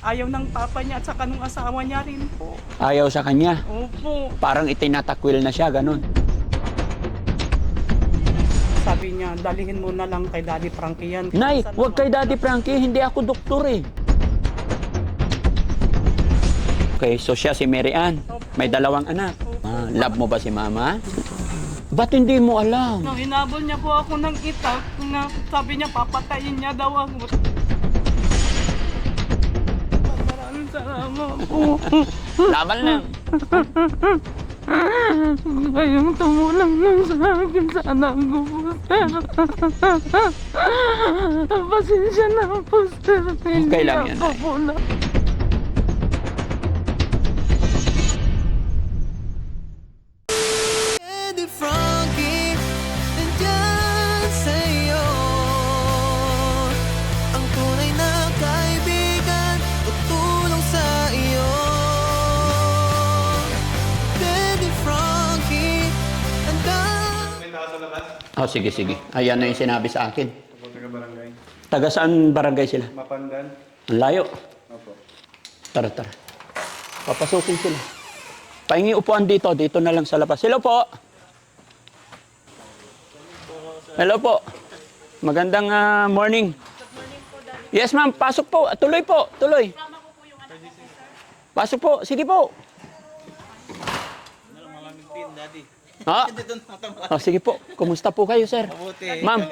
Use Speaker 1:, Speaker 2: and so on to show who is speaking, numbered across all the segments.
Speaker 1: Ayaw ng papa niya at saka nung asawa niya rin po.
Speaker 2: Ayaw sa kanya.
Speaker 1: Opo.
Speaker 2: Parang itinatakwil na siya, ganun.
Speaker 1: Sabi niya, dalihin mo na lang kay Daddy Frankie yan.
Speaker 2: Nay, huwag kay Daddy Frankie, hindi ako doktor eh. Okay, so siya si Mary Ann. May dalawang anak. Love mo ba si Mama? Ba't hindi mo alam?
Speaker 1: Nung hinabol niya po ako ng itak, na sabi niya papatayin niya daw ako. Maraming salamat po.
Speaker 2: Laban lang.
Speaker 1: Kayong tumulong lang sa akin sa anak ko po, sir. Pasensya na po, sir.
Speaker 2: Okay lang yan,
Speaker 1: Hindi
Speaker 2: Nay.
Speaker 1: ako po na.
Speaker 3: Daddy Frankie, nandyan sa'yo. Ang tunay na kaibigan, tutulong sa iyo. Daddy Frankie, nandyan.
Speaker 2: Oh, sige, sige. Ayan na yung sinabi sa akin.
Speaker 4: Taga-barangay.
Speaker 2: Taga saan barangay sila?
Speaker 4: Mapandan.
Speaker 2: Ang layo.
Speaker 4: Opo.
Speaker 2: Tara, tara. Papasukin sila. Pahingi upuan dito. Dito na lang sa labas. Hello po. Hello po. Magandang morning. Yes, ma'am. Pasok po. Tuloy po. Tuloy. Pasok po. Sige po. Ha? Oh, sige po. Kumusta po kayo, sir? Ma'am.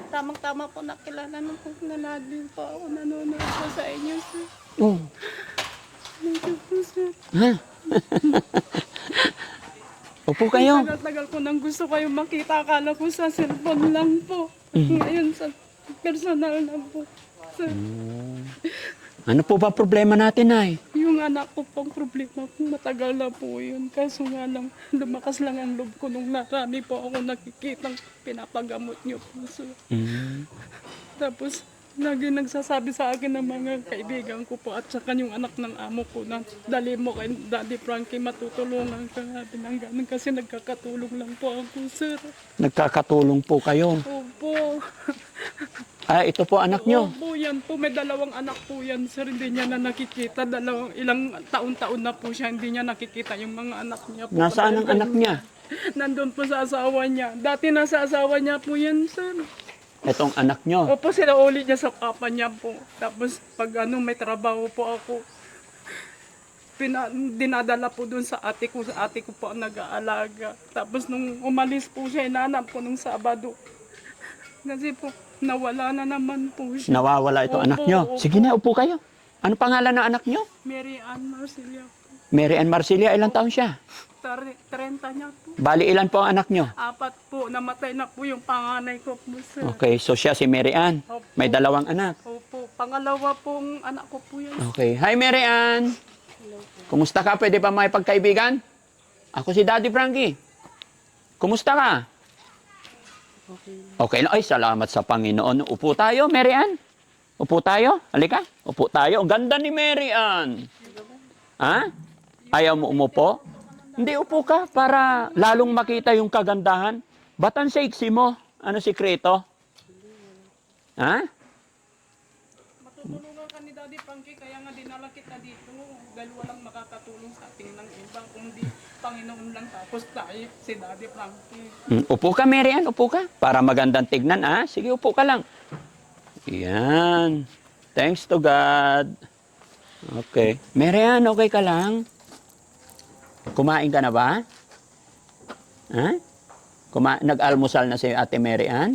Speaker 1: Tamang-tama po nakilala nung po na din po ako nanonood po sa inyo, sir.
Speaker 2: Oh.
Speaker 1: Thank you po, sir.
Speaker 2: Ha? Upo kayo.
Speaker 1: Tagal-tagal ko nang gusto kayong makita. Akala ko sa cellphone lang po. Ngayon sa personal na po, sir.
Speaker 2: Ano po ba problema natin, ay?
Speaker 1: Yung anak ko pong problema kung matagal na po yun. Kaso nga lang, lumakas lang ang loob ko nung narami po ako nakikitang pinapagamot niyo po, sir. Tapos, lagi nagsasabi sa akin ng mga kaibigan ko po at saka yung anak ng amo ko na dali mo kay Daddy Frankie, matutulungan ka nga ganun kasi nagkakatulong lang po ako, sir.
Speaker 2: Nagkakatulong po kayo.
Speaker 1: Opo.
Speaker 2: Ah, ito po anak nyo.
Speaker 1: Opo, yan po. May dalawang anak po yan, sir. Hindi niya na nakikita. Ilang taon-taon na po siya. Hindi niya nakikita yung mga anak niya po.
Speaker 2: Nasaan ang anak niya?
Speaker 1: Nandun po sa asawa niya. Dati nasa asawa niya po yan, sir.
Speaker 2: Itong anak nyo.
Speaker 1: Opo, sila uli niya sa papa niya po. Tapos pag may trabaho po ako, dinadala po dun sa ate ko. Sa ate ko po ang nag-aalaga. Tapos nung umalis po siya, inanap po nung Sabado. Kasi po, nawala na naman po siya.
Speaker 2: Nawawala itong
Speaker 1: Opo,
Speaker 2: anak nyo.
Speaker 1: opo.
Speaker 2: Sige na, upo kayo. Ano pangalan ng anak nyo?
Speaker 1: Mary Ann Marcelia po.
Speaker 2: Mary Ann Marcilia, ilang taon siya?
Speaker 1: 30 niya po.
Speaker 2: Bali, ilan po ang anak nyo?
Speaker 1: 4 po. Namatay na po yung panganay ko po, sir.
Speaker 2: Okay, so siya si Mary Ann.
Speaker 1: Opo.
Speaker 2: May dalawang anak.
Speaker 1: Opo. Pangalawa pong anak ko po yan.
Speaker 2: Okay. Hi, Mary Ann. Kumusta ka? Pwede ba makipagkaibigan? Ako si Daddy Frankie. Kumusta ka? Okay lang. Ay, salamat sa Panginoon. Upo tayo, Mary Ann. Upo tayo. Halika. Upo tayo. Ang ganda ni Mary Ann. Ha? Ayaw mo umupo? Hindi, upo ka para lalong makita yung kagandahan. Ba't ang sexy mo? Ano sikreto? Ha?
Speaker 1: Matutulungan ka ni Daddy Frankie, kaya nga dinala kita dito. Dahil walang makakatulong sa ating ng iba. Kundi Panginoon lang tapos tayo, si Daddy Frankie.
Speaker 2: Upo ka, Mary Ann. Upo ka. Para magandang tignan, ha? Sige, upo ka lang. Yan. Thanks to God. Okay. Mary Ann, okay ka lang? Kumain ka na ba? Ha? Nag-almusal na si Ate Mary Ann?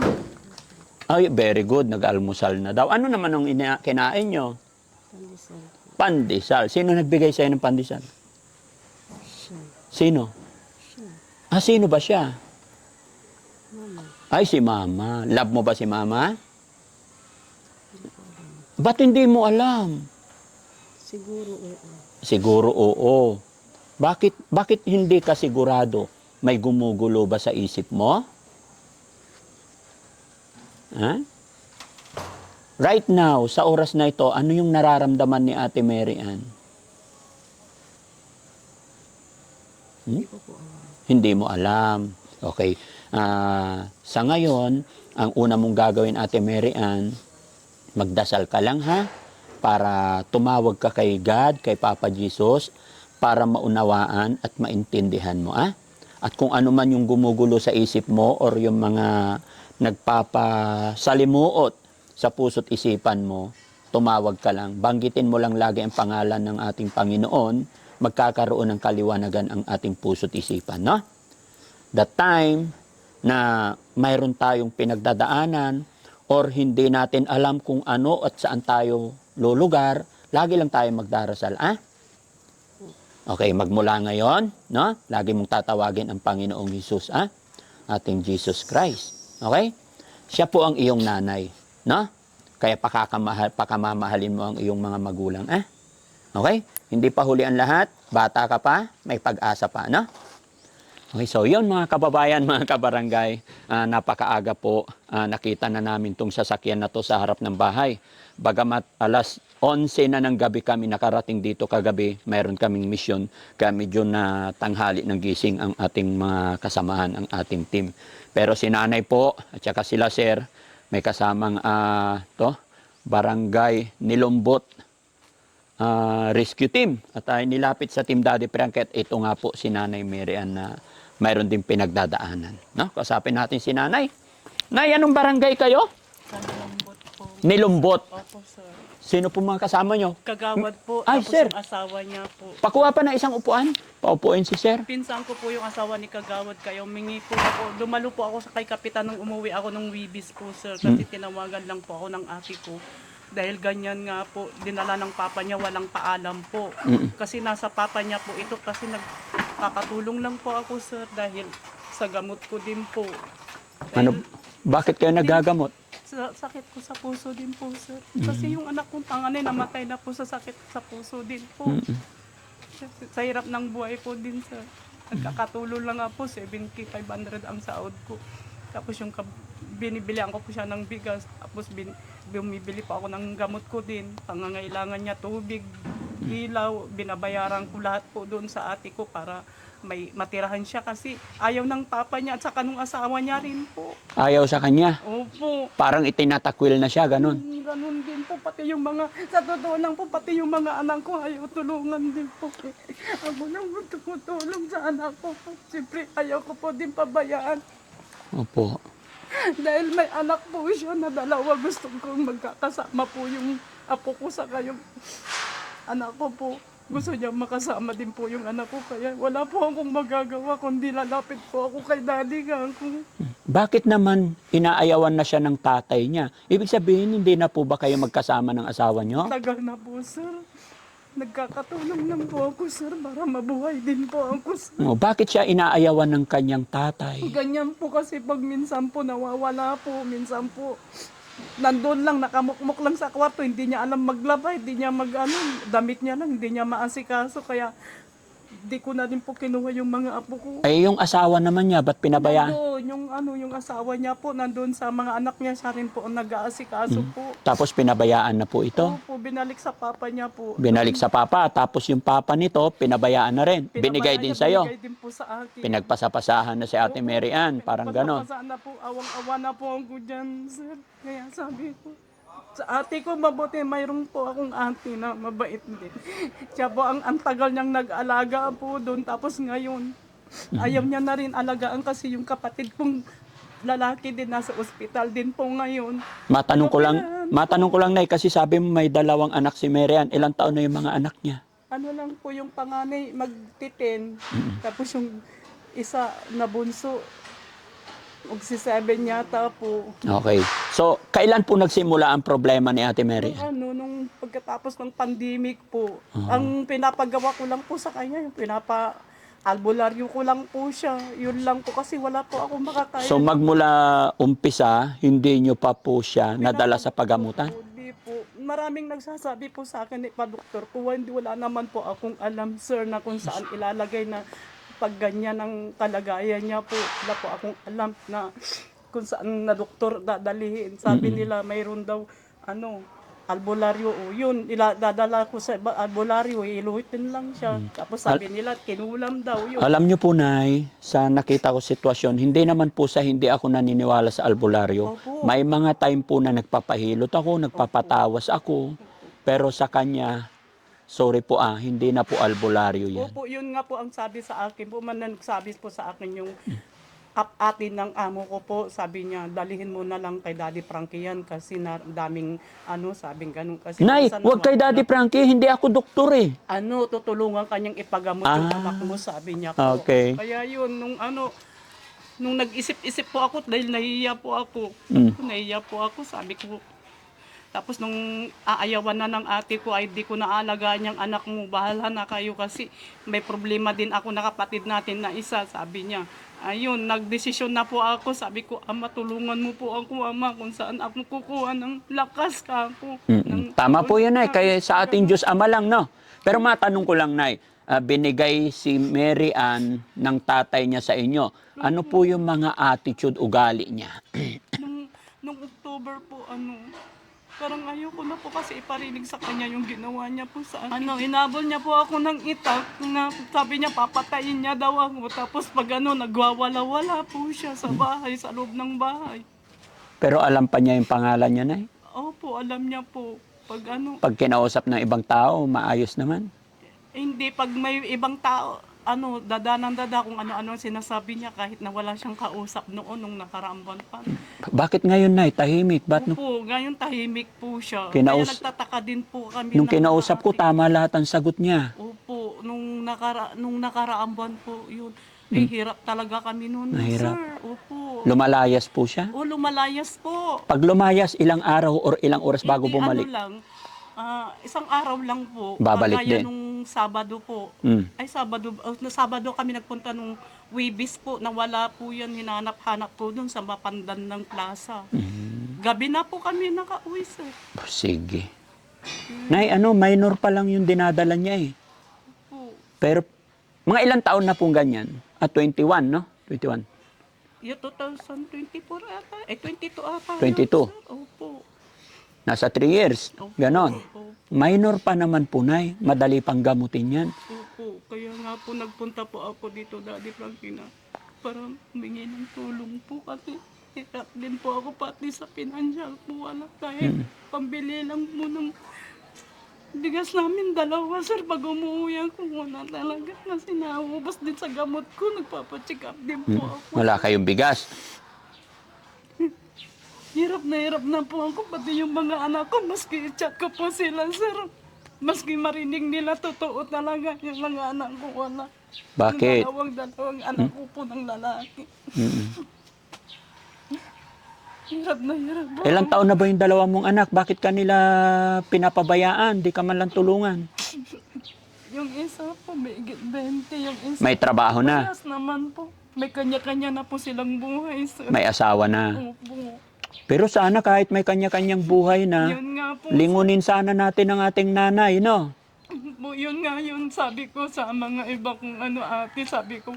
Speaker 2: Ay, very good. Nag-almusal na daw. Ano naman ang kinain nyo?
Speaker 5: Pandesal.
Speaker 2: Pandesal. Sino nagbigay sa'yo ng pandesal?
Speaker 5: Siya.
Speaker 2: Sino?
Speaker 5: Siya.
Speaker 2: Ah, sino ba siya?
Speaker 5: Mama.
Speaker 2: Ay, si Mama. Love mo ba si Mama? Ba't hindi mo alam?
Speaker 5: Siguro oo.
Speaker 2: Siguro oo. Bakit hindi ka sigurado? May gumugulo ba sa isip mo? Ha? Right now, sa oras na ito, ano yung nararamdaman ni Ate Mary Ann?
Speaker 5: Hindi ko po alam.
Speaker 2: Hindi mo alam. Okay. Sa ngayon, ang una mong gagawin, Ate Mary Ann, magdasal ka lang, ha? para tumawag ka kay God, kay Papa Jesus, para maunawaan at maintindihan mo. At kung ano man yung gumugulo sa isip mo or yung mga nagpapasalimuot sa puso't isipan mo, tumawag ka lang. Banggitin mo lang lagi ang pangalan ng ating Panginoon, magkakaroon ng kaliwanagan ang ating puso't isipan. No? The time na mayroon tayong pinagdadaanan or hindi natin alam kung ano at saan tayo lulugar, lagi lang tayo magdarasal. Okay, magmula ngayon, no? Lagi mong tatawagin ang Panginoong Jesus, ating Jesus Christ. Okay? Siya po ang iyong nanay, no? Kaya pakamamahalin mo ang iyong mga magulang, Okay? Hindi pa huli ang lahat, bata ka pa, may pag-asa pa, no? Okay, so yun mga kababayan, mga kabarangay, napakaaga po, nakita na namin tong sasakyan na to sa harap ng bahay. Bagamat alas 11 na ng gabi kami nakarating dito kagabi, mayroon kaming mission, kaya medyo na tanghali ng gising ang ating mga kasamahan, ang ating team. Pero si nanay po, at saka sila sir, may kasamang barangay Nilombot rescue team. At ay nilapit sa Team Daddy Frank, at ito nga po si Nanay Mary Ann na mayroon din pinagdadaanan. No? Kasapin natin si Nanay. Nay, anong barangay kayo?
Speaker 1: Nilambot po.
Speaker 2: Nilombot.
Speaker 1: Opo, sir.
Speaker 2: Sino po mga kasama nyo?
Speaker 1: Kagawad po.
Speaker 2: Ay,
Speaker 1: tapos
Speaker 2: sir.
Speaker 1: yung asawa niya po.
Speaker 2: Pakuha pa na isang upuan. Paupuin si sir.
Speaker 1: Pinsan ko po yung asawa ni Kagawad, kaya humingi po ako. Dumalo po ako sa kay Kapitan nung umuwi ako ng Wibis po, sir. Kasi tinawagan lang po ako ng ate ko. Dahil ganyan nga po, dinala ng papa niya, walang paalam po. Kasi nasa papa niya po ito, kasi nagkakatulong lang po ako, sir, dahil sa gamot ko din po.
Speaker 2: Ano, bakit kayo nagagamot?
Speaker 1: Sa sakit ko sa puso din po, sir. Kasi yung anak kong panganay namatay na po sa sakit sa puso din po. Sa hirap ng buhay ko din, sir. Nagkakatulong lang nga po, 7,500 ang sahod ko. Tapos yung binibilihan ko po siya ng bigas, tapos bumibili pa ako ng gamot ko din. Pangangailangan niya tubig, ilaw, binabayaran ko lahat po doon sa ate ko para may matirahan siya kasi ayaw ng papa niya at saka nung asawa niya rin po.
Speaker 2: Ayaw sa kanya.
Speaker 1: Opo.
Speaker 2: Parang itinatakwil na siya, ganun.
Speaker 1: Ganun din po, pati yung mga, sa totoo lang po, pati yung mga anak ko ayaw tulungan din po. Ako lang tumutulong sa anak ko. Siyempre, ayaw ko po din pabayaan.
Speaker 2: Opo.
Speaker 1: Dahil may anak po siya na dalawa, gusto kong magkakasama po yung apo ko sa kayong anak ko po. Gusto niya makasama din po yung anak ko, kaya wala po akong magagawa kundi lalapit po ako kay daddy ko.
Speaker 2: Bakit naman inaayawan na siya ng tatay niya? Ibig sabihin, hindi na po ba kayo magkasama ng asawa niyo?
Speaker 1: Tagal na po, sir. Nagkakatulong lang po ako, sir, para mabuhay din po ako, sir.
Speaker 2: Bakit siya inaayawan ng kanyang tatay?
Speaker 1: Ganyan po kasi pag minsan po nawawala po, minsan po nandun lang, nakamukmuk lang sa kwarto, hindi niya alam maglaba, hindi niya damit niya lang, hindi niya maasikaso, kaya di ko na din po kinuha yung mga apo ko.
Speaker 2: Ay, yung asawa naman niya, ba't pinabayaan?
Speaker 1: Nandun, yung asawa niya po, nandun sa mga anak niya, siya rin po ang nag-aasikaso po.
Speaker 2: Tapos pinabayaan na po ito?
Speaker 1: Opo, binalik sa papa niya po.
Speaker 2: Binalik sa papa, tapos yung papa nito, pinabayaan na rin. Binigay din sa'yo.
Speaker 1: Binigay din po sa akin.
Speaker 2: Pinagpasapasahan na si Ate Mary Ann, parang ganon.
Speaker 1: Pasapasaan na po, awang-awa na po ako dyan, sir. Kaya sabi ko, sa ate ko mabuti, mayroon po akong ate na mabait din. Siya po ang tagal niyang nag-alaga po doon. Tapos ngayon, ayaw niya na rin alagaan kasi yung kapatid kong lalaki din nasa ospital din po ngayon.
Speaker 2: Matanong ko lang, Nay, kasi sabi mo may 2 anak si Mary Ann. Ilang taon na yung mga anak niya?
Speaker 1: Ano lang po yung panganay, magti-10. Tapos yung isa na bunso, magsi-7 yata po.
Speaker 2: Okay. So, kailan po nagsimula ang problema ni Ate Mary Ann?
Speaker 1: Nung pagkatapos ng pandemic po, ang pinapagawa ko lang po sa kanya, yung albularyo ko lang po siya. Yun lang po kasi wala po akong makakaya.
Speaker 2: So, magmula umpisa, hindi nyo pa po siya nadala sa pagamutan?
Speaker 1: Hindi po. Maraming nagsasabi po sa akin, pa-doktor ko, wala naman po akong alam, sir, na kung saan ilalagay na pag ganyan ang kalagayan niya po. Wala po akong alam na kung saan na doktor dadalihin. Sabi nila mayroon daw albularyo. O yun, dadala ko sa albularyo, iluhitin lang siya. Tapos sabi nila, kinulam daw yun.
Speaker 2: Alam nyo po, Nay, sa nakita ko sitwasyon, hindi naman po sa hindi ako naniniwala sa albularyo.
Speaker 1: Opo.
Speaker 2: May mga time po na nagpapahilot ako, nagpapatawas ako. Pero sa kanya, sorry po hindi na po albularyo yan.
Speaker 1: Opo, yun nga po ang sabi sa akin po. Nagsabi po sa akin yung atin ng amo ko po. Sabi niya, dalihin mo na lang kay Daddy Frankie yan kasi daming sabing ganun. Kasi
Speaker 2: Nay,
Speaker 1: minsan
Speaker 2: wag kay Daddy Frankie, hindi ako doktor eh.
Speaker 1: tutulungan kanyang ipagamot yung anak mo, sabi niya po.
Speaker 2: Okay.
Speaker 1: Kaya yun, nung nag-isip-isip po ako, dahil nahiya po ako. Nahiya po ako, sabi ko. Tapos nung aayawan na ng ate ko, ay di ko naalagaan yung anak mo. Bahala na kayo kasi may problema din ako na kapatid natin na isa, sabi niya. Ayun, nagdesisyon na po ako. Sabi ko, Ama, tulungan mo po ako, Ama, kung saan ako kukuha ng lakas ka ako.
Speaker 2: Tama po yan, Nay. Kaya sa ating Diyos Ama lang, no? Pero matanong ko lang, Nay, binigay si Mary Ann ng tatay niya sa inyo. Ano po yung mga attitude, ugali niya?
Speaker 1: nung October po, parang ayoko na po kasi iparinig sa kanya yung ginawa niya po sa akin. Hinabol niya po ako ng itak na sabi niya papatayin niya daw ako. Tapos pag nagwawala-wala po siya sa bahay, sa loob ng bahay.
Speaker 2: Pero alam pa niya yung pangalan niya, Nay?
Speaker 1: Opo, alam niya po.
Speaker 2: Pag kinausap ng ibang tao, maayos naman?
Speaker 1: Hindi, pag may ibang tao, dada kung ano-ano ang sinasabi niya kahit na wala siyang kausap noon nung nakaraang buwan pa.
Speaker 2: Bakit ngayon, Nay? Tahimik?
Speaker 1: Opo, ngayon tahimik po siya. Kaya nagtataka din po kami.
Speaker 2: Nung kinausap ko, tama lahat ang sagot niya.
Speaker 1: Opo, nung nakaraang buwan po yun. Hirap talaga kami noon,
Speaker 2: Nahirap.
Speaker 1: sir. Opo.
Speaker 2: Lumalayas po siya?
Speaker 1: Lumalayas po.
Speaker 2: Pag lumayas, ilang araw or ilang oras bago
Speaker 1: Hindi,
Speaker 2: bumalik?
Speaker 1: Isang araw lang po.
Speaker 2: Babalik
Speaker 1: Kagaya
Speaker 2: din.
Speaker 1: nung Sabado po. Ay, Sabado kami nagpunta nung Wibis po. Nawala po yan. Hinanap-hanap po dun sa Mapandan ng Plaza. Gabi na po kami nakauwi, sir.
Speaker 2: Sige. Nay, minor pa lang yung dinadala niya eh.
Speaker 1: Po.
Speaker 2: Pero, mga ilang taon na pong ganyan? 21, no? 21.
Speaker 1: Yung 2024 ata. 22 ata.
Speaker 2: 22.
Speaker 1: Yun, sir. Opo.
Speaker 2: Nasa 3 years. Ganon.
Speaker 1: Opo.
Speaker 2: Minor pa naman po, Nay. Madali pang gamutin yan.
Speaker 1: Opo. Kaya nga po nagpunta po ako dito, Daddy Frankie, na para humingi ng tulong po kasi hirap din po ako pati sa financial po. Wala kahit pambili lang po ng bigas namin dalawa, sir. Pag umuwi ako, wala talaga kasi naubos din sa gamot ko. Nagpapacheck up din po ako.
Speaker 2: Wala kayong bigas.
Speaker 1: Hirap na po ako, pati yung mga anak ko, maski i-chat ko po sila, sir. Maski marinig nila, totoo talaga yung mga anak ko, wala.
Speaker 2: Bakit?
Speaker 1: Yung dalawang anak ko po ng lalaki. Hirap na hirap po.
Speaker 2: Ilang taon na ba yung dalawa mong anak? Bakit kanila pinapabayaan? Di ka man lang tulungan.
Speaker 1: Yung isa po, may 20. Yung isa,
Speaker 2: May trabaho na.
Speaker 1: parehas naman po. May kanya-kanya na po silang buhay, sir.
Speaker 2: May asawa na.
Speaker 1: Opo.
Speaker 2: Pero sana kahit may kanya-kanyang buhay na,
Speaker 1: Yun nga po.
Speaker 2: lingunin sana natin ang ating nanay, no?
Speaker 1: Yun nga yun, sabi ko sa mga iba kong ate, sabi ko,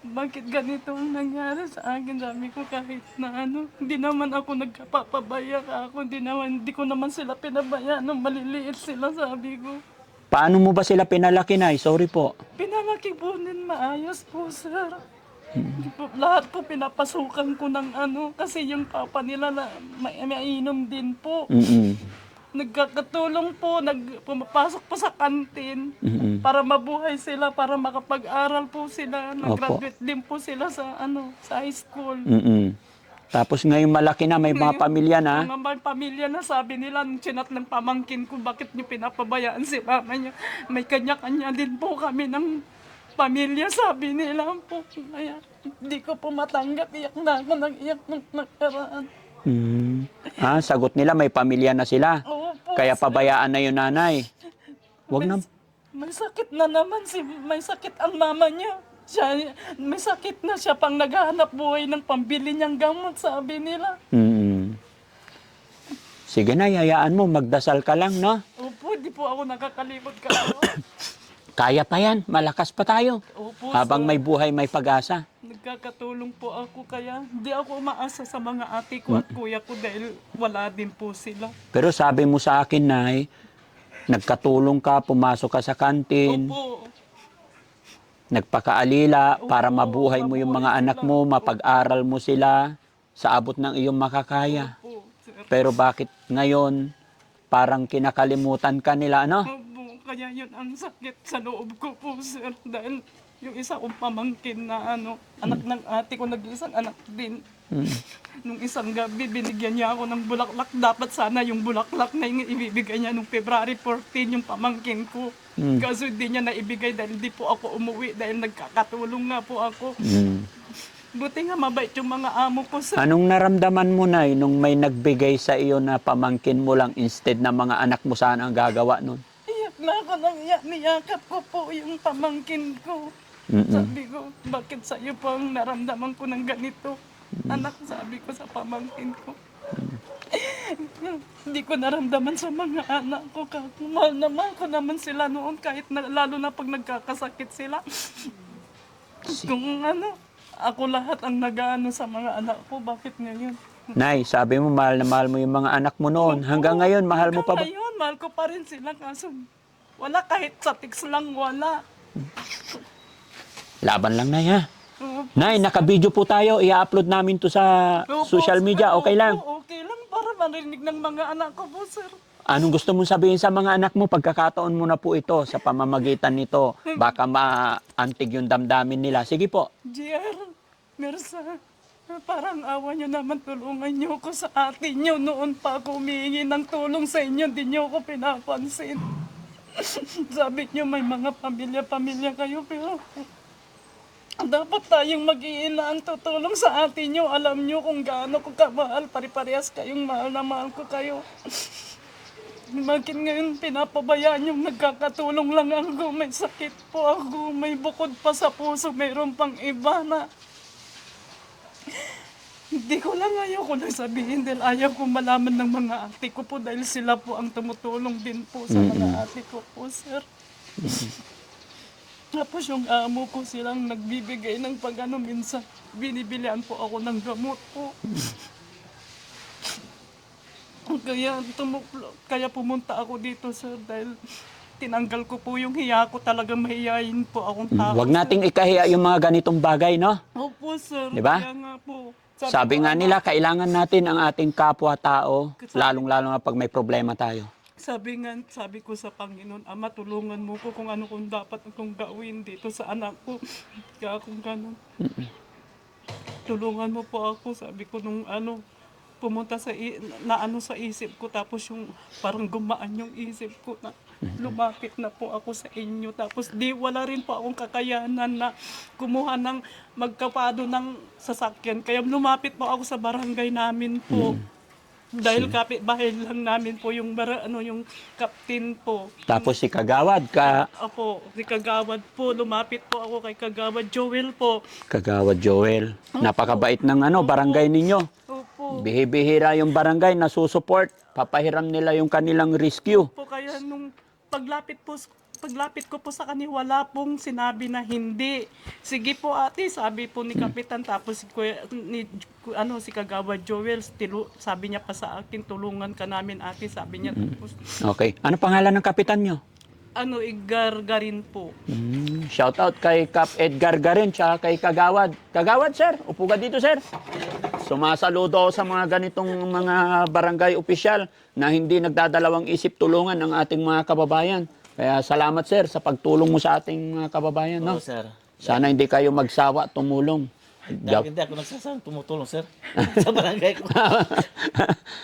Speaker 1: bakit ganito ang nangyari sa akin? Sabi ko kahit na hindi naman ako nagkapapabaya ka ako, hindi ko naman sila pinabaya nung maliliit sila, sabi ko.
Speaker 2: Paano mo ba sila pinalaki, Nay? Sorry po.
Speaker 1: Pinalaki po din maayos po, sir. Lahat po pinapasukan ko ng kasi yung papa nila na mainom din po. Nagkakatulong po, pumapasok po sa kantin para mabuhay sila, para makapag-aral po sila. Nag-graduate din po sila sa sa high school.
Speaker 2: Tapos ngayon malaki na, may mga pamilya na.
Speaker 1: Mga may pamilya na, sabi nila, nung chinat ng pamangkin ko, bakit niyo pinapabayaan si mama niya? May kanya-kanya din po kami ng pamilya, sabi nila po. Kaya hindi ko po matanggap, iyak na ako, nag-iyak ng nakaraan.
Speaker 2: Sagot nila, may pamilya na sila.
Speaker 1: Opo,
Speaker 2: Kaya pabayaan na yung nanay. Wag na.
Speaker 1: May sakit na naman, may sakit ang mama niya. May sakit na siya pang naghahanap buhay ng pambili niyang gamot, sabi nila.
Speaker 2: Sige na, hayaan mo, magdasal ka lang, no?
Speaker 1: Opo, di po ako nakakalimot ka.
Speaker 2: Kaya pa yan, malakas pa tayo.
Speaker 1: Opo,
Speaker 2: Habang
Speaker 1: sir.
Speaker 2: may buhay, may pag-asa.
Speaker 1: Nagkakatulong po ako, kaya hindi ako umaasa sa mga ate ko at kuya ko dahil wala din po sila.
Speaker 2: Pero sabi mo sa akin, Nay, nagkatulong ka, pumasok ka sa kantin,
Speaker 1: Opo.
Speaker 2: nagpakaalila para mabuhay mo yung mga
Speaker 1: mabuhay
Speaker 2: anak
Speaker 1: sila.
Speaker 2: mo, mapag-aral mo sila sa abot ng iyong makakaya.
Speaker 1: Opo, sir.
Speaker 2: Pero bakit ngayon, parang kinakalimutan ka nila, ano?
Speaker 1: Opo, kaya yun ang sakit sa loob ko po, sir. Dahil yung isa kong pamangkin na anak ng ate ko, nag-iisang anak din. Nung isang gabi, binigyan niya ako ng bulaklak. Dapat sana yung bulaklak na yung ibibigay niya nung February 14, yung pamangkin ko. Kaso hindi niya naibigay dahil hindi po ako umuwi dahil nagkakatulong nga po ako. Buti nga mabait yung mga amo ko, sir.
Speaker 2: Anong naramdaman mo, Nay, nung may nagbigay sa iyo na pamangkin mo lang instead na mga anak mo sana ang gagawa nun?
Speaker 1: Iyak na ako nang iyak. Niyakap ko po yung pamangkin ko. Sabi ko, bakit sa'yo po ang naramdaman ko ng ganito? Anak, sabi ko sa pamangkin ko. Hindi ko naramdaman sa mga anak ko. Mahal naman ko naman sila noon kahit na, lalo na pag nagkakasakit sila. Kung ako lahat ang nag-ano sa mga anak ko, bakit ngayon?
Speaker 2: Nay, sabi mo mahal na mahal mo yung mga anak mo noon. Hanggang ngayon, mahal mo pa ba?
Speaker 1: Ngayon, mahal ko pa rin sila kaso wala, kahit sa text lang wala.
Speaker 2: Laban lang, Nay, ha?
Speaker 1: Opo.
Speaker 2: Nay, naka-video po tayo. I-upload namin to sa
Speaker 1: Opo,
Speaker 2: social media. Okay lang?
Speaker 1: Opo, okay lang para marinig ng mga anak ko po, sir.
Speaker 2: Anong gusto mong sabihin sa mga anak mo? Pagkakataon mo na po ito sa pamamagitan nito. Baka maantig yung damdamin nila. Sige po.
Speaker 1: JR, Mersa, parang awa niyo naman, tulungan niyo ko sa atin niyo. Noon pa ako humihingi ng tulong sa inyo, hindi niyo ako pinapansin. Sabi niyo may mga pamilya-pamilya kayo, pero dapat tayong mag-iina ang tutulong sa atin niyo. Alam niyo kung gaano ko kamahal, pare-parehas kayong mahal na mahal ko kayo. Bakit ngayon pinapabayaan yung nagkakatulong lang ako? May sakit po ako, may bukod pa sa puso, mayroon pang iba na hindi ko lang ayaw ko lang sabihin dahil ayaw ko malaman ng mga ate ko po dahil sila po ang tumutulong din po sa mga ate ko po, sir. Tapos yung amo ko silang nagbibigay ng minsan binibilian po ako ng gamot po. Kaya pumunta ako dito, sir, dahil tinanggal ko po yung hiya ko. Talagang mahihayin po akong tao.
Speaker 2: Huwag nating ikahiya yung mga ganitong bagay, no?
Speaker 1: Opo, sir.
Speaker 2: Diba?
Speaker 1: Kaya nga po.
Speaker 2: Sabi nga nila, kailangan natin ang ating kapwa-tao, lalong-lalo na pag may problema tayo.
Speaker 1: Sabi ko sa Panginoon, Ama, tulungan mo ko kung ano kung dapat kong gawin dito sa anak ko. Kaya kung gano'n. Tulungan mo po ako, sabi ko nung pumunta sa sa isip ko, tapos yung parang gumaan yung isip ko na lumapit na po ako sa inyo. Tapos wala rin po akong kakayanan na kumuha ng magkapado ng sasakyan. Kaya lumapit po ako sa barangay namin po. Dahil kapitbahay lang namin po yung yung captain po.
Speaker 2: Tapos si Kagawad,
Speaker 1: Opo, si Kagawad po. Lumapit po ako kay Kagawad Joel po.
Speaker 2: Kagawad Joel. Napakabait ng barangay ninyo.
Speaker 1: Opo.
Speaker 2: Bihira yung barangay na susuport. Papahiram nila yung kanilang rescue.
Speaker 1: Po, kaya nung paglapit ko po sa kanya, wala pong sinabi na hindi. Sige po ate, sabi po ni Kapitan. Tapos si Kagawad Joel, sabi niya pa sa akin, tulungan ka namin ate, sabi niya. Tapos,
Speaker 2: Okay. Ano pangalan ng kapitan nyo?
Speaker 1: Edgar Garin po.
Speaker 2: Shout out kay Cap Edgar Garin tsaka kay Kagawad. Kagawad, sir. Upo ka dito, sir. Sumasaludo ako sa mga ganitong mga barangay opisyal na hindi nagdadalawang isip tulungan ang ating mga kababayan. Kaya salamat, sir, sa pagtulong mo sa ating mga kababayan. No?
Speaker 4: Oo, sir.
Speaker 2: Sana hindi kayo magsawa tumulong.
Speaker 4: Dahil hindi ako nagsasawang tumutulong, sir. Sa barangay ko.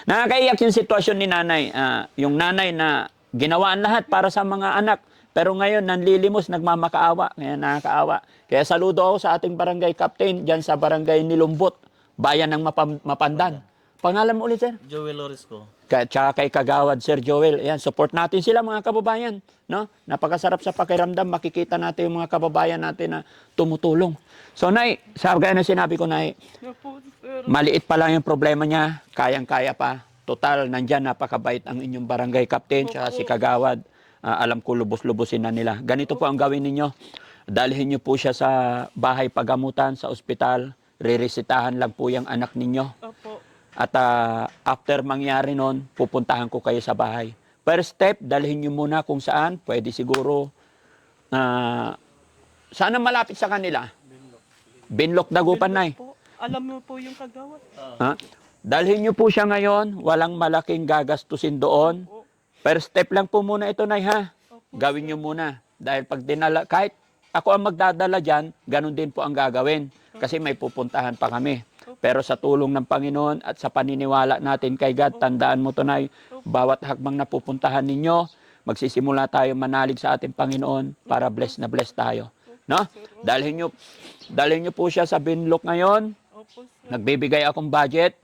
Speaker 2: Nakakaiyak yung sitwasyon ni nanay. Yung nanay na ginawa ang lahat para sa mga anak. Pero ngayon, nanlilimos, nagmamakaawa. Kaya nakakaawa. Kaya saludo ako sa ating barangay captain dyan sa barangay Nilumbot, bayan ng Mapandan. Pangalan mo ulit, sir?
Speaker 4: Joel Lorisco.
Speaker 2: Tsaka kay Kagawad, Sir Joel. Ayan, support natin sila, mga kababayan. No? Napakasarap sa pakiramdam. Makikita natin yung mga kababayan natin na tumutulong. So, Nay, sabi na sinabi ko, Nay,
Speaker 1: Opo, sir.
Speaker 2: maliit pa lang yung problema niya. Kayang-kaya pa. Total, nandyan, napakabait ang inyong barangay captain, tsaka si Kagawad. Alam ko, lubos-lubosin na nila. Ganito po ang gawin ninyo. Dalhin niyo po siya sa bahay pagamutan, sa ospital. Riresitahan lang po yung anak ninyo.
Speaker 1: Opo.
Speaker 2: At after mangyari nun, pupuntahan ko kayo sa bahay. First step, dalhin niyo muna kung saan. Pwede siguro, sana malapit sa kanila. Binlok Dagupan, Nay.
Speaker 1: Po, alam mo po yung Kagawad.
Speaker 2: Ha? Dalhin niyo po siya ngayon, walang malaking gagastusin doon. First step lang po muna ito, Nay, ha? Gawin nyo muna. Dahil pag dinala, kahit ako ang magdadala dyan, ganun din po ang gagawin. Kasi may pupuntahan pa kami. Pero sa tulong ng Panginoon at sa paniniwala natin kay God, tandaan mo to, Nay, bawat hakbang na pupuntahan ninyo, magsisimula tayo manalig sa ating Panginoon para bless na bless tayo. No? Dalhin nyo po siya sa Binlock ngayon.
Speaker 1: Opo, sir.
Speaker 2: Nagbibigay akong budget.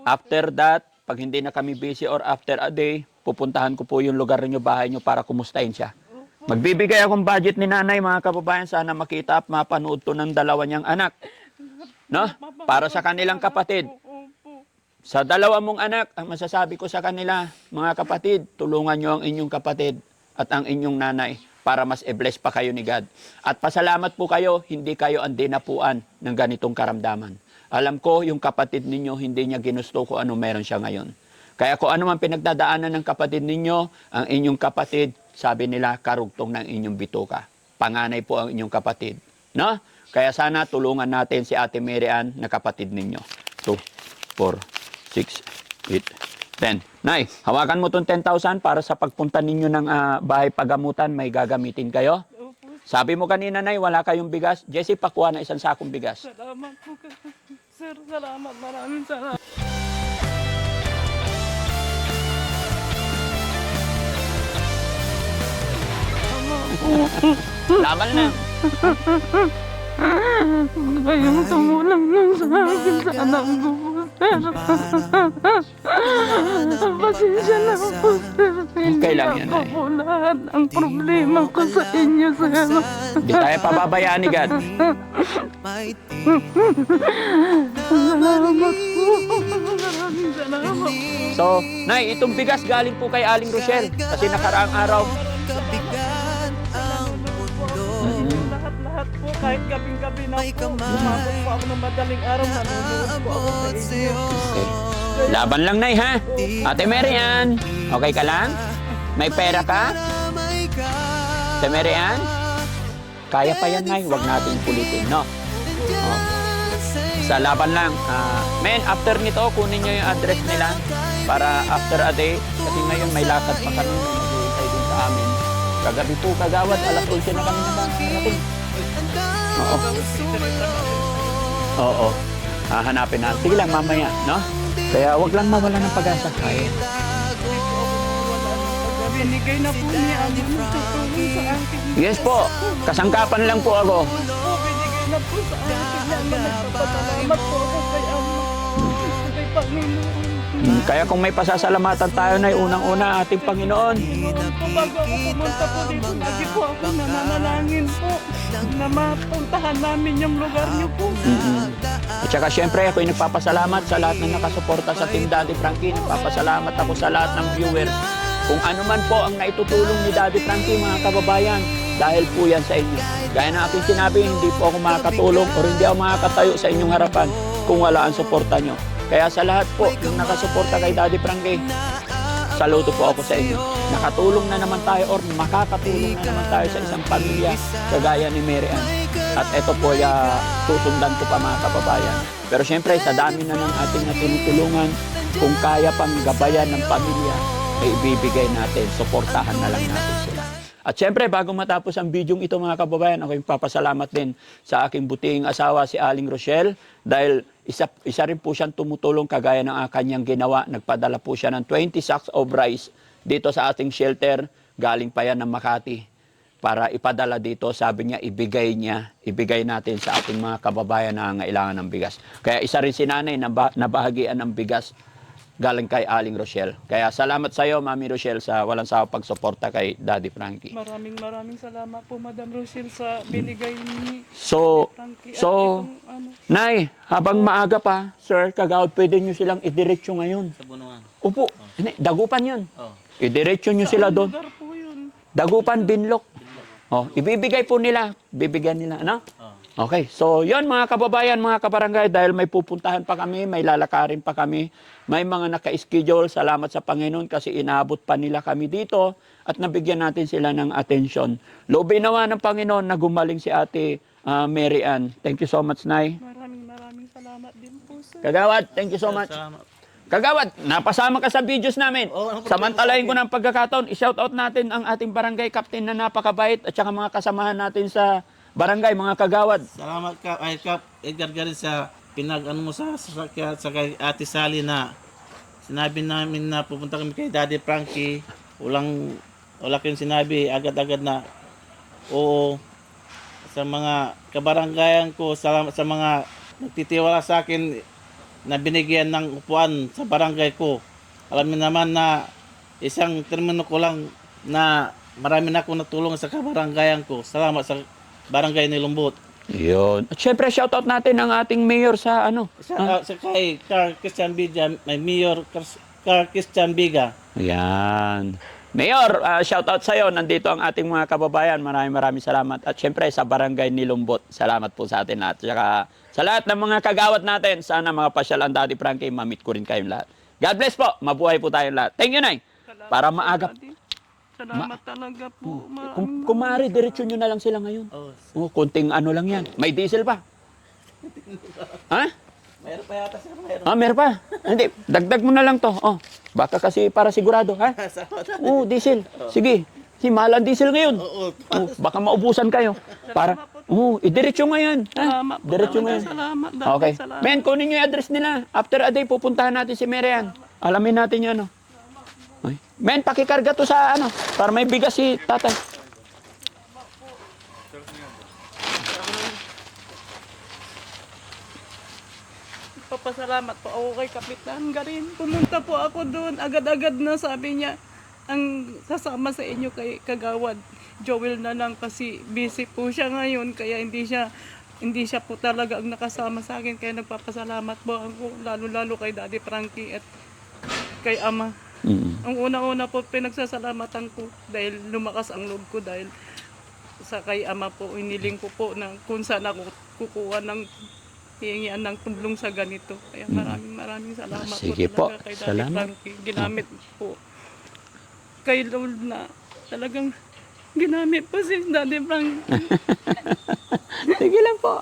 Speaker 2: After that, pag hindi na kami busy or after a day, pupuntahan ko po yung lugar niyo, bahay niyo para kumustahin siya. Magbibigay akong budget ni nanay, mga kababayan. Sana makita at mapanood to ng dalawa niyang anak. No? Para sa kanilang kapatid.
Speaker 1: Opo.
Speaker 2: Sa dalawa mong anak, ang masasabi ko sa kanila, mga kapatid, tulungan niyo ang inyong kapatid at ang inyong nanay para mas i-bless pa kayo ni God. At pasalamat po kayo, hindi kayo ang dinapuan ng ganitong karamdaman. Alam ko, yung kapatid ninyo, hindi niya ginusto kung ano meron siya ngayon. Kaya kung ano man pinagdadaanan ng kapatid ninyo, ang inyong kapatid, sabi nila, karugtong ng inyong bituka. Panganay po ang inyong kapatid. No? Kaya sana tulungan natin si Ate Mary Ann na kapatid ninyo. 2, 4, 6, 8, 10. Nay, hawakan mo itong 10,000 para sa pagpunta ninyo ng bahay pagamutan, may gagamitin kayo.
Speaker 1: Opo.
Speaker 2: Sabi mo kanina, Nay, wala kayong bigas. Jessie, pakuha na isang sakong bigas.
Speaker 1: Salamat po. Sir, salamat. Maraming salamat.
Speaker 2: Laban na.
Speaker 1: Kayong tumulong lang sa akin sa anak ko po, sir. Pasensya na po, sir.
Speaker 2: Okay lang yan,
Speaker 1: Hindi
Speaker 2: Nay.
Speaker 1: po lahat ang problema ko sa inyo, sir.
Speaker 2: Hindi tayo pababayaan ni God.
Speaker 3: May
Speaker 1: Salamat po. Maraming salamat.
Speaker 2: So, Nay, itong bigas galing po kay Aling Rochelle. Kasi nakaraang araw,
Speaker 3: kabigat ang mundo.
Speaker 1: Lahat po, kahit gabing-gabi na
Speaker 3: May
Speaker 1: po.
Speaker 3: kamay
Speaker 1: Umabot po ako ng madaling araw. Nanonood po ako sa
Speaker 3: Abot
Speaker 1: inyo.
Speaker 3: sa'yo.
Speaker 2: okay. Laban lang, Nay, ha? Ate Mary Ann, okay ka lang? May pera ka?
Speaker 3: May ka.
Speaker 2: Ate Mary Ann? Kaya pa yan, Nay. Huwag natin kulitin, no?
Speaker 3: Nandyan sa'yo.
Speaker 2: Sa laban lang. Men, after nito, kunin nyo yung address nila para after a day. Kasi ngayon may lakad pa kami. May naghihintay din sa amin. Kagabi po, kagawad. Alas 12 na kami nakarating. Oo. Oo. Hahanapin na. Sige lang, mamaya, no? Kaya wag lang mawala ng pag-asa. Kaya.
Speaker 1: Binigay na po niya ang tutulong sa akin.
Speaker 2: Yes po. Kasangkapan lang po ako.
Speaker 1: Po, binigay na po sa akin. Naman nagpapasalamat po ako kay kay Panginoon.
Speaker 2: Kaya kung may pasasalamatan tayo na unang-una ating Panginoon.
Speaker 1: Po, bago ako pumunta po dito, lagi po ako nananalangin po na mapuntahan namin yung lugar niyo po.
Speaker 2: At saka syempre ako'y nagpapasalamat sa lahat na nakasuporta sa Team Daddy Frankie. Nagpapasalamat ako sa lahat ng viewers. Kung ano man po ang naitutulong ni Daddy Frankie, mga kababayan, dahil po yan sa inyo. Gaya na aking sinabi, hindi po ako makakatulong o hindi ako makakatayo sa inyong harapan kung wala ang suporta nyo. Kaya sa lahat po, yung nakasuporta kay Daddy Frankie, saludo po ako sa inyo. Nakatulong na naman tayo or makakatulong na naman tayo sa isang pamilya kagaya ni Mary Ann. At ito po, susundan ko pa, mga kababayan. Pero syempre, sa dami na ng ating na tinutulungan, kung kaya pang gabayan ng pamilya, ay ibibigay natin, suportahan na lang natin sila. At syempre, bago matapos ang video ito, mga kababayan, ako yung papasalamat din sa aking butihing asawa, si Aling Rochelle, dahil isa rin po siyang tumutulong kagaya ng kanyang ginawa. Nagpadala po siya ng 20 sacks of rice dito sa ating shelter. Galing pa yan ng Makati para ipadala dito. Sabi niya, ibigay natin sa ating mga kababayan na nangangailangan ng bigas. Kaya isa rin si nanay na nabahagian ng bigas galing kay Aling Rochelle. Kaya salamat sa iyo, Mami Rochelle, sa walang sawa pagsuporta kay Daddy Frankie.
Speaker 1: Maraming salamat po, Madam Rochelle, sa binigay ni
Speaker 2: So,
Speaker 1: Frankie. At
Speaker 2: so,
Speaker 1: itong,
Speaker 2: Nay, habang maaga pa, sir, kagawad, pwede nyo silang idiretso ngayon.
Speaker 4: Sa Bunuan.
Speaker 2: Upo, dagupan yun.
Speaker 4: Oh.
Speaker 2: Idiretso nyo sila doon.
Speaker 1: lugar po yun.
Speaker 2: Dagupan, Binlock. Oh, ibibigay po nila. Bibigyan nila, ano?
Speaker 4: Oh.
Speaker 2: Okay, so yon mga kababayan, mga kabarangay, dahil may pupuntahan pa kami, may lalakarin pa kami, may mga naka-schedule, salamat sa Panginoon kasi inabot pa nila kami dito at nabigyan natin sila ng atensyon. Loobin nawa ng Panginoon na gumaling si Ate Mary Ann. Thank you so much, Nay.
Speaker 1: Maraming salamat din po, sir.
Speaker 2: Kagawad, thank you so much.
Speaker 4: Salamat.
Speaker 2: Kagawad, napasama ka sa videos namin.
Speaker 4: Oo, ano problema
Speaker 2: Samantalahin
Speaker 4: sa
Speaker 2: ko ng pagkakataon, i-shoutout natin ang ating barangay captain na napakabait at saka mga kasamahan natin sa barangay, mga kagawad.
Speaker 4: Salamat ka, ay Kap Edgar Garin sa pinag-ano mo sa sasakyan sa kay Ate Sally na sinabi namin na pupunta kami kay Daddy Frankie. Wala kayong sinabi agad-agad na oo. Sa mga kabaranggayan ko, salamat sa mga nagtitiwala sa akin na binigyan ng upuan sa barangay ko. Alam niyo naman na isang termino ko lang na marami na akong natulong sa kabaranggayan ko. Salamat sa barangay ni Lumbot.
Speaker 2: Yun. At syempre, shoutout natin ang ating mayor sa ano.
Speaker 4: Sa kay Carl Christian Biga, may Mayor Carl Christian Biga.
Speaker 2: Yan. Mayor, shoutout sa'yo. Nandito ang ating mga kababayan. Maraming salamat. At syempre, sa barangay ni Lumbot, salamat po sa atin lahat. Tsaka sa lahat ng mga kagawad natin, sana mga pasyal ang Daddy Frankie, mamit ko rin kayong lahat. God bless po. Mabuhay po tayong lahat. Thank you, Nay.
Speaker 1: Salamat
Speaker 2: Para
Speaker 1: po,
Speaker 2: maagap.
Speaker 1: Daddy. Salamat talaga po.
Speaker 2: Kung maaari, diretso nyo na lang sila ngayon. Oh, konting ano lang yan. May diesel pa. Ha?
Speaker 4: Mayroon pa yata sir, mayroon.
Speaker 2: Meron pa. Hindi, dagdag mo na lang to. Oh, baka kasi para sigurado, ha? Oh, diesel. Sige. Si mahal ang diesel ngayon.
Speaker 4: Oo.
Speaker 2: Oh, baka maubusan kayo. Para, idiretso ngayon. Ha?
Speaker 1: Salamat po
Speaker 2: Diretso
Speaker 1: talaga.
Speaker 2: ngayon.
Speaker 1: Salamat. Daddy.
Speaker 2: Okay.
Speaker 1: Salamat.
Speaker 2: Men, kunin nyo yung address nila. After a day, pupuntahan natin si Marian. Alamin natin yung ano. Okay. Men, pakikarga to sa ano, para may bigas si tatay.
Speaker 1: Papasalamat po ako kay Kapitan Garin. Pumunta po ako doon. Agad-agad na sabi niya, ang sasama sa inyo kay Kagawad Joel na lang kasi busy po siya ngayon. Kaya hindi siya po talaga ang nakasama sa akin. Kaya nagpapasalamat po ako lalo-lalo kay Daddy Frankie at kay Ama. Ang una-una po pinagsasalamatan ko dahil lumakas ang loob ko dahil sa kay Ama po, iniling ko po na kung saan ako kukuha ng hihingian ng tulong sa ganito. Kaya maraming salamat
Speaker 2: Sige
Speaker 1: po talaga
Speaker 2: po.
Speaker 1: kay Daddy
Speaker 2: Salamat.
Speaker 1: Frankie. Ginamit po kay Lord na talagang ginamit po si Daddy Frankie.
Speaker 2: Sige lang po.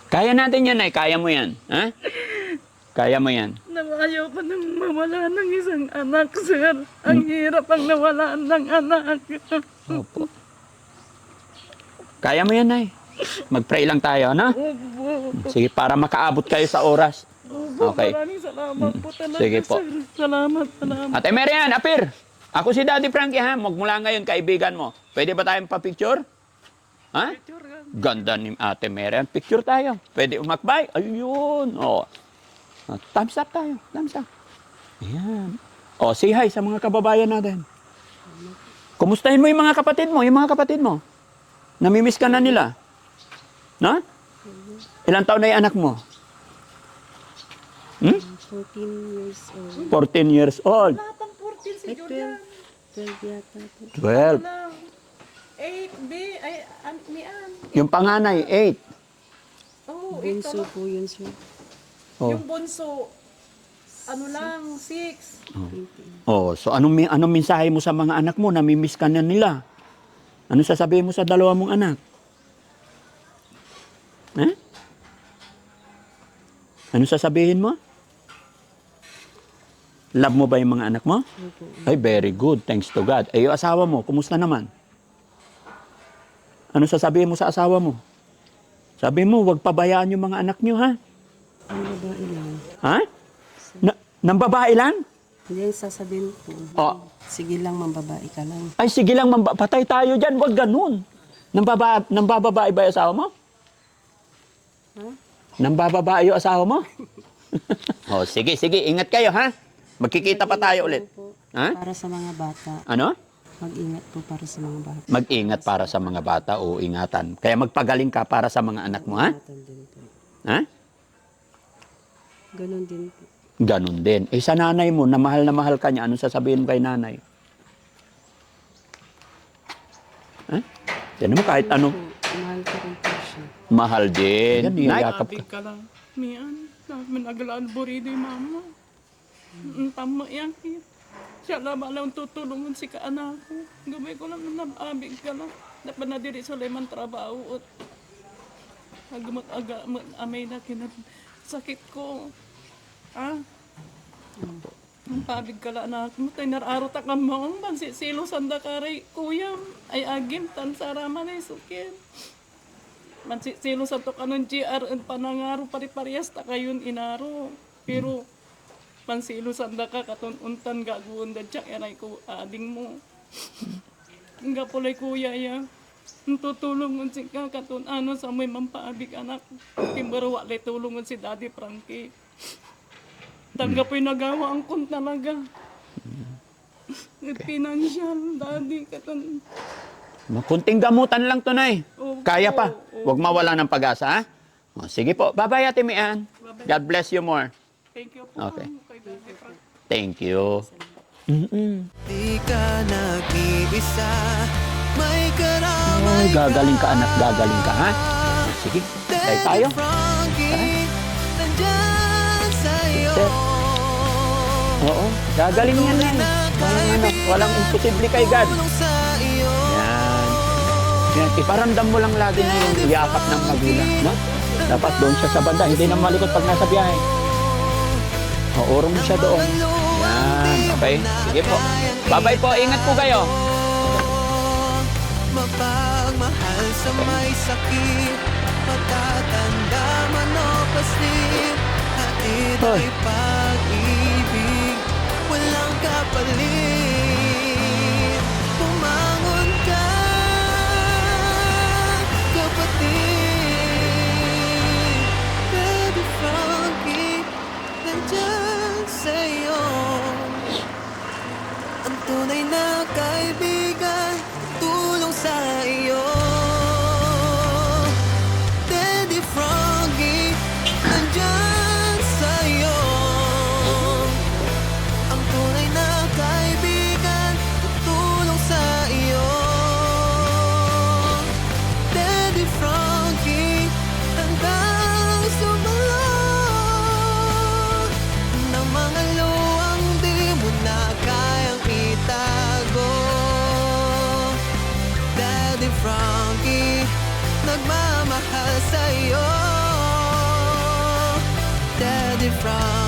Speaker 2: Kaya natin yan, Nay. Kaya mo yan. Ha? Kaya mo yan.
Speaker 1: Ayaw ko nang mawala ng isang anak, sir. Ang hirap ang nawalaan ng anak.
Speaker 2: Opo. Kaya mo yan, Nay. Mag-pray lang tayo, no? Sige, para makaabot kayo sa oras. Okay.
Speaker 1: Maraming salamat po talaga,
Speaker 2: Sige po.
Speaker 1: sir. Salamat.
Speaker 2: Ate Marian, apir. Ako si Daddy Frankie, ha? Magmula ngayon, kaibigan mo. Pwede ba tayong pa-picture? Ha? Ganda ni Ate Marian. Picture tayo. Pwede umakbay? Ayun. Oh. Thumbs up tayo. Thumbs up. Ayan. Oh, say hi sa mga kababayan natin. Kumustahin mo yung mga kapatid mo? Yung mga kapatid mo? Namimiss ka na nila? No? Ilang taon na yung anak mo?
Speaker 5: 14 years old.
Speaker 2: 14 years old.
Speaker 1: Wala pang 14 si
Speaker 5: Ay,
Speaker 1: Julian.
Speaker 5: 12 yata po.
Speaker 2: 12.
Speaker 1: Lang. 8B, ay, nian.
Speaker 2: Yung panganay, 8.
Speaker 1: Oh,
Speaker 5: Bunso po yun, sir.
Speaker 2: Oh.
Speaker 1: Yung bunso, ano lang, 6.
Speaker 2: Oh, so anong mensahe mo sa mga anak mo? Namimiss ka na nila. Ano sasabihin mo sa dalawa mong anak? Eh? Ano sasabihin mo? Love mo ba yung mga anak mo? Ay, very good. Thanks to God. Eh, yung asawa mo, kumusta naman? Ano sasabihin mo sa asawa mo? Sabi mo, huwag pabayaan yung mga anak nyo, ha?
Speaker 5: Ang babae lang.
Speaker 2: Ha? Nang babae lang?
Speaker 5: Hindi yung sasabihin po.
Speaker 2: Oh.
Speaker 5: Sige lang, mambabae ka lang.
Speaker 2: Ay, sige lang, patay tayo dyan. Huwag ganun. Nang bababae ba yung asawa mo?
Speaker 5: Ha?
Speaker 2: Nang bababae yung asawa mo? Oh, sige. Ingat kayo, ha? Magkikita pa tayo ulit.
Speaker 5: Po,
Speaker 2: Ha?
Speaker 5: para sa mga bata.
Speaker 2: Ano?
Speaker 5: Mag-ingat po para sa mga bata.
Speaker 2: Mag-ingat para sa mga bata o ingatan. Kaya magpagaling ka para sa mga anak mo, ha?
Speaker 5: Ingatan din po.
Speaker 2: Ha?
Speaker 5: Ganon din po.
Speaker 2: Ganun din. Eh, sa nanay mo, na mahal ka niya, anong sasabihin mo kay nanay? Ha? Yan mo, kahit ano.
Speaker 5: Mahal ko rin po siya.
Speaker 2: Mahal din.
Speaker 1: Abig
Speaker 2: Niyakap ka.
Speaker 1: ka lang. Mian, naglaan burido yung mama. Tama yan. Siya lang tutulungan si kaanak ko. Gabay ko lang abig ka lang. Dapat na diri sa leman trabaho at amay na kinat sakit ko. Ang pabig kala na ako, tayo nararo ta ka mo, ang silo sanda karay, kuya, ay agim, tan saraman ay sukit. Silo sa to kanon GR, panangaro, pari-parehas ta kayon inaro. Pero, pansilo sanda ka, katununtan gaguon da tsak, yanay ko, ading mo. Nga pulay kuya ya. Tutulungon si ka, ano sa may mampaabig anak. Timbarawa, lay tulungon si Daddy Frankie. Tanggapin nagawa ang kun talaga. Financial, daddy, katon.
Speaker 2: Kunting gamutan lang to, Nay.
Speaker 1: Opo,
Speaker 2: Kaya pa.
Speaker 1: opo.
Speaker 2: Huwag mawala ng pag-asa, ha? O, sige po. Bye-bye, Ate Mian. God bless you more.
Speaker 1: Thank you po.
Speaker 2: Okay.
Speaker 1: Kay Daddy Frankie.
Speaker 2: Thank you.
Speaker 3: Di ka nag-iisa, may karamay
Speaker 2: Ay, gagaling ka, anak. Gagaling ka, ha? Sige. Tayo tayo.
Speaker 3: Frankie, nandyan sa'yo.
Speaker 2: Sir. Oo. Gagaling yan, Nay. Walang imposible kay God.
Speaker 3: Tulong sa iyo.
Speaker 2: Yan. Yan. Iparamdam mo lang lagi na yung yakap ng magulang, no? Dapat doon siya sa banda. Hindi na malikot pag nasa biyahe. Urong mo siya doon. Yan. Okay. Sige po. Bye-bye po. Ingat po kayo.
Speaker 3: Mapagmahal sa may sakit, matatanda man o paslit, hatid
Speaker 2: Hoy.
Speaker 3: ay pag-ibig, walang kapalit. Pumangon ka, kapatid. Baby Frankie, nandyan sa'yo. Ang tunay na kaibigan, tulong sa iyo. Daddy Frankie, nandyan sa iyo. Ang tunay na kaibigan, tulong sa iyo. Daddy Frankie, hanggang sumalong ng mga luwang di mo na kayang itago. Daddy Frankie, nagmamahal sa'yo. Daddy Frankie.